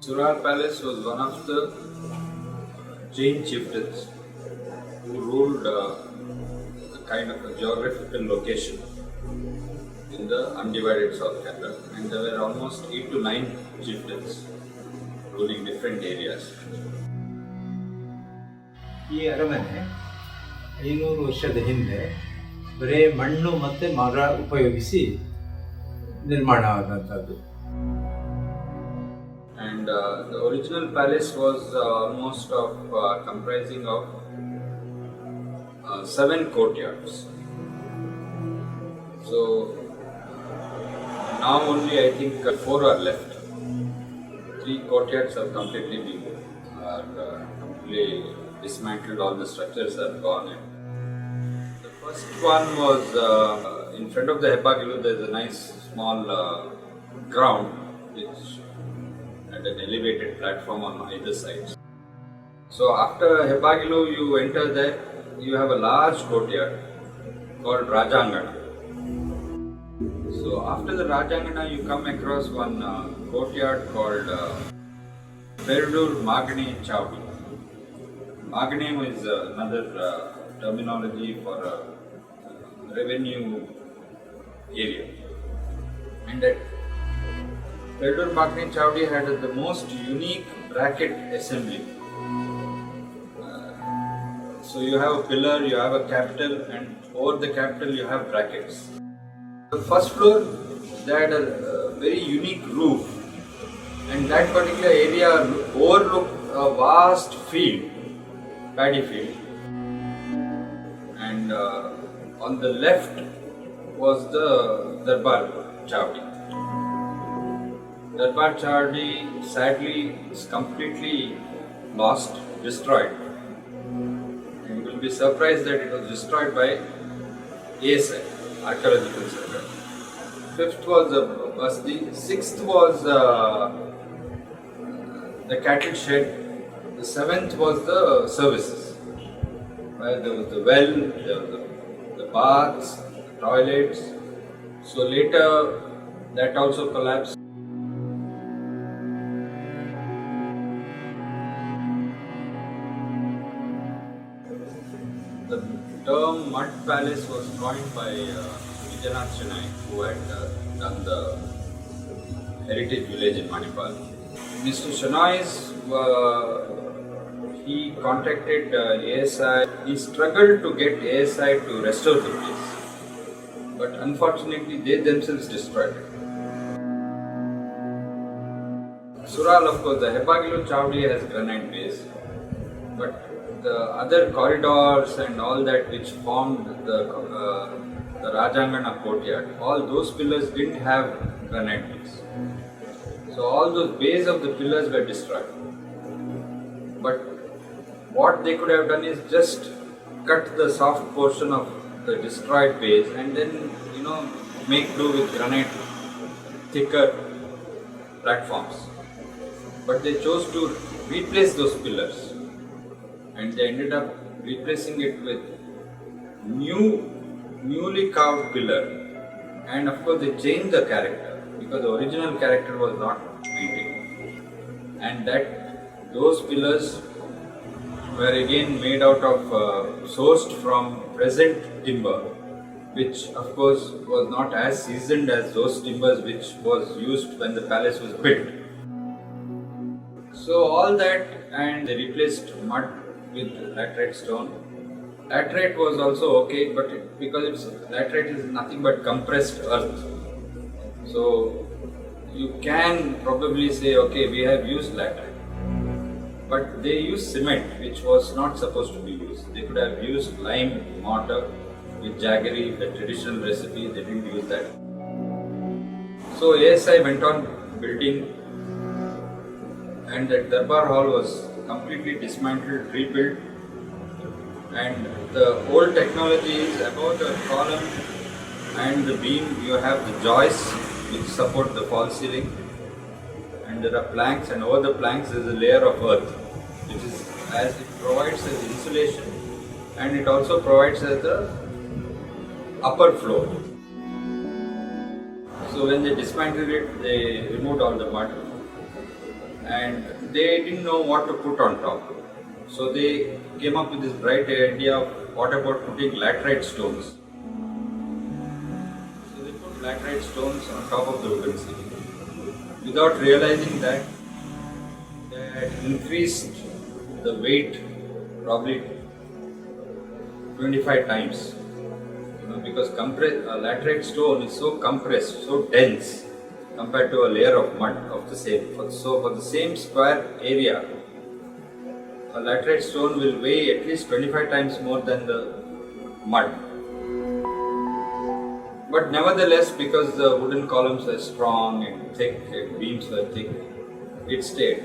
Sural Palace was one of the Jain chieftains who ruled a kind of a geographical location in the undivided South Canada, and there were almost 8 to 9 chieftains ruling different areas. ಈ ಅರಮನೆ 500 ವರ್ಷದ ಹಿಂದೆ ಬರೇ ಮಣ್ಣು ಮತ್ತು ಮರ ಉಪಯೋಗಿಸಿ ನಿರ್ಮಾಣವಾದಂಥದ್ದು. And the original palace was almost comprising of 7 courtyards. So now only I think 4 are left. 3 courtyards have completely been completely dismantled. All the structures are gone. The first one was in front of the Hebbagilo. There is a nice small ground which had an elevated platform on either side. So after Hebbagilo, you enter there. You have a large courtyard called Rajangana. So after the Rajangana, you come across one courtyard called Perdur Magane Chowdi. Magane is another terminology for a revenue area, and that Perdur Magane Chowdi had the most unique bracket assembly. So you have a pillar, you have a capital, and over the capital you have brackets. The first floor, they had a very unique roof, and that particular area overlooked a vast field, paddy field, and on the left was the Darbar Chowdi. Darbar Chowdi sadly is completely lost, destroyed. And you will be surprised that it was destroyed by ASI, Archaeological Survey. 5th was the Basdi, 6th was the cattle shed, the 7th was the services, where there was the well, there was the baths, the toilets. So later that also collapsed. The term mud palace was coined by Vijayanath Chennai, who had done the heritage village in Manipal. Mr. Chennai, he contacted ASI. He struggled to get ASI to restore the place, but unfortunately they themselves destroyed it. Sural, of course, the Hebbagilo Chowdi has granite base, but the other corridors and all that which formed the Rajangana courtyard, all those pillars didn't have granite base. So all those bays of the pillars were destroyed. But what they could have done is just cut the soft portion of the destroyed base and then make do with granite thicker platforms. But they chose to replace those pillars, and they ended up replacing it with newly carved pillar, and of course they changed the character because the original character was not maintained, and those pillars were again made out of sourced from present timber, which of course was not as seasoned as those timbers which was used when the palace was built. So all that, and they replaced mud with laterite stone. Laterite was also okay, but because laterite is nothing but compressed earth, so you can probably say, okay, we have used laterite, but they used cement, which was not supposed to be used. They could have used lime mortar with jaggery, the traditional recipe. They didn't use that. So ASI went on building, and that Darbar Hall was completely dismantled, rebuilt, and the old technology is about a column and the beam. You have the joists which support the false ceiling, and there are planks, and over the planks there is a layer of earth, which is as it provides as insulation, and it also provides as the upper floor. So when they dismantled it, they removed all the mud. and they didn't know what to put on top. So they came up with this bright idea of what about putting laterite stones. So they put laterite stones on top of the wooden ceiling. Without realizing that, they had increased the weight probably 25 times. Because laterite stone is so compressed, so dense compared to a layer of mud of the same. So for the same square area, a laterite stone will weigh at least 25 times more than the mud. But nevertheless, because the wooden columns were strong and thick, and beams were thick, it stayed.